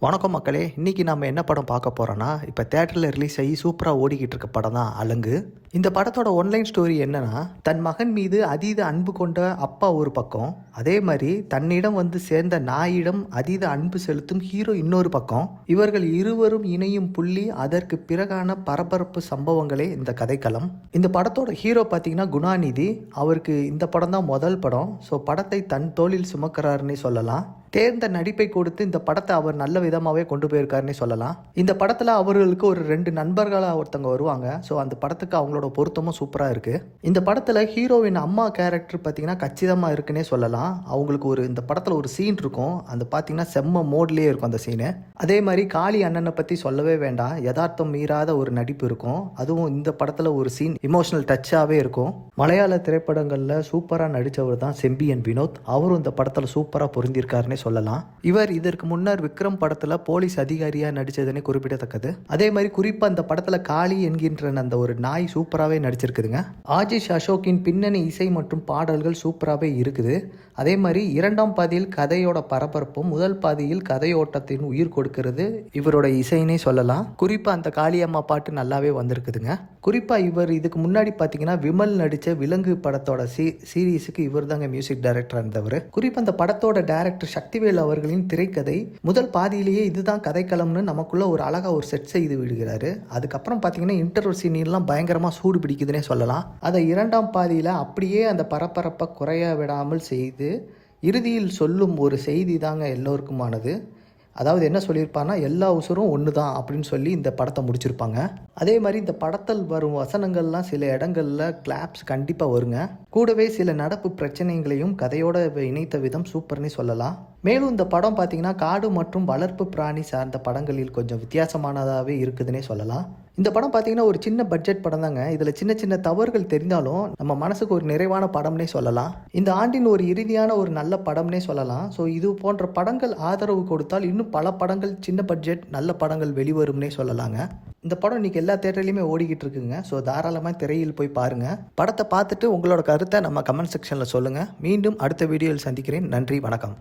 வணக்கம் மக்களே, இன்றைக்கி நம்ம என்ன படம் பார்க்க போகிறோன்னா, இப்போ தேட்டரில் ரிலீஸ் ஆகி சூப்பராக ஓடிக்கிட்டு இருக்க படம் தான் அலங்கு. இந்த படத்தோட ஒன்லைன் ஸ்டோரி என்னன்னா, தன் மகன் மீது அதீத அன்பு கொண்ட அப்பா ஒரு பக்கம், அதே மாதிரி தன்னிடம் வந்து சேர்ந்த நாயிடம் அதீத அன்பு செலுத்தும் ஹீரோ இன்னொரு பக்கம். இவர்கள் இருவரும் இணையும் புள்ளி அதற்கு பிறகான பரபரப்பு சம்பவங்களே இந்த கதைக்களம். இந்த படத்தோட ஹீரோ பார்த்தீங்கன்னா குணாநிதி. அவருக்கு இந்த படம் தான் முதல் படம். ஸோ படத்தை தன் தோளில் சுமக்கிறாருன்னே சொல்லலாம். தேர்ந்த நடிப்பை கொடுத்து இந்த படத்தை அவர் நல்ல விதமாகவே கொண்டு போயிருக்காருன்னே சொல்லலாம். இந்த படத்தில் அவர்களுக்கு ஒரு 2 நண்பர்களாக ஒருத்தவங்க வருவாங்க. ஸோ அந்த படத்துக்கு அவங்களோட பொருத்தமும் சூப்பராக இருக்குது. இந்த படத்தில் ஹீரோவின் அம்மா கேரக்டர் பார்த்தீங்கன்னா கச்சிதமாக இருக்குன்னே சொல்லலாம். அவங்களுக்கு இந்த படத்தில் ஒரு சீன் இருக்கும். அந்த பார்த்தீங்கன்னா செம்ம மோட்லேயே இருக்கும் அந்த சீனு. அதே மாதிரி காளி அண்ணனை பற்றி சொல்லவே வேண்டாம், யதார்த்தம் மீறாத ஒரு நடிப்பு இருக்கும். அதுவும் இந்த படத்தில் ஒரு சீன் இமோஷனல் டச்சாகவே இருக்கும். மலையாள திரைப்படங்களில் சூப்பராக நடித்தவர் தான் செம்பியன் வினோத். அவரும் இந்த படத்தில் சூப்பராக பொருந்திருக்காருன்னே சொல்லலாம். இவர் இதற்கு முன்னர் விக்ரம் படத்துல போலீஸ் அதிகாரியா நடிச்சதுன்னு குறிப்பிடத்தக்கது. அதே மாதிரி குறிப்பா அந்த படத்துல காளி என்கின்ற அந்த ஒரு நாய் சூப்பராகவே நடிச்சிருக்குதுங்க. ஆஜிஷ் அசோக்கின் பின்னணி இசை மற்றும் பாடல்கள் சூப்பராகவே இருக்குது. அதே மாதிரி 2ஆம் பாதியில் கதையோட பரபரப்பும் முதல் பாதியில் கதையோட்டத்தின் உயிர் கொடுக்கிறது இவரோட இசைனே சொல்லலாம். குறிப்பா அந்த காளியம்மா பாட்டு நல்லாவே வந்திருக்குதுங்க. குறிப்பா இவர் இதுக்கு முன்னாடி பாத்தீங்கன்னா விமல் நடிச்ச விலங்கு படத்தோட சீரீஸுக்கு இவர் தாங்க மியூசிக் டைரக்டர் இருந்தவர். குறிப்பா அந்த படத்தோட டைரக்டர் சக்திவேல் அவர்களின் திரைக்கதை முதல் பாதியிலேயே இதுதான் கதைக்களம்னு நமக்குள்ள ஒரு அழகா ஒரு செட் செய்து விடுகிறாரு. அதுக்கப்புறம் பார்த்தீங்கன்னா இன்டர்வல் சீன்லாம் பயங்கரமாக சூடு பிடிக்குதுன்னே சொல்லலாம். அதை 2ஆம் பாதியில் அப்படியே அந்த பரபரப்பை குறைய விடாமல் செய்து இறுதியில் சொல்லும் ஒரு செய்தி தாங்க எல்லோருக்குமானது. அதாவது என்ன சொல்லியிருப்பாங்கன்னா, எல்லா உசுரும் ஒன்று தான் அப்படின்னு சொல்லி இந்த படத்தை முடிச்சிருப்பாங்க. அதே மாதிரி இந்த படத்தில் வரும் வசனங்கள்லாம் சில இடங்களில் கிளாப்ஸ் கண்டிப்பாக வருங்க. கூடவே சில நடப்பு பிரச்சனைகளையும் கதையோட இணைத்த விதம் சூப்பர்னே சொல்லலாம். மேலும் இந்த படம் பார்த்தீங்கன்னா காடு மற்றும் வளர்ப்பு பிராணி சார்ந்த படங்களில் கொஞ்சம் வித்தியாசமானதாகவே இருக்குதுன்னே சொல்லலாம். இந்த படம் பார்த்தீங்கன்னா ஒரு சின்ன பட்ஜெட் படம் தாங்க. இதில் சின்ன சின்ன தவறுகள் தெரிந்தாலும் நம்ம மனசுக்கு ஒரு நிறைவான படம்னே சொல்லலாம். இந்த ஆண்டின் ஒரு இறுதியான ஒரு நல்ல படம்னே சொல்லலாம். ஸோ இது போன்ற படங்கள் ஆதரவு கொடுத்தால் இன்னும் பல படங்கள் சின்ன பட்ஜெட் நல்ல படங்கள் வெளிவரும்னே சொல்லலாங்க. இந்த படம் இன்றைக்கி எல்லா தேட்டர்லையுமே ஓடிக்கிட்டு இருக்குங்க. ஸோ தாராளமாக திரையில் போய் பாருங்கள். படத்தை பார்த்துட்டு உங்களோட கருத்தை நம்ம கமெண்ட் செக்ஷனில் சொல்லுங்கள். மீண்டும் அடுத்த வீடியோவில் சந்திக்கிறேன். நன்றி, வணக்கம்.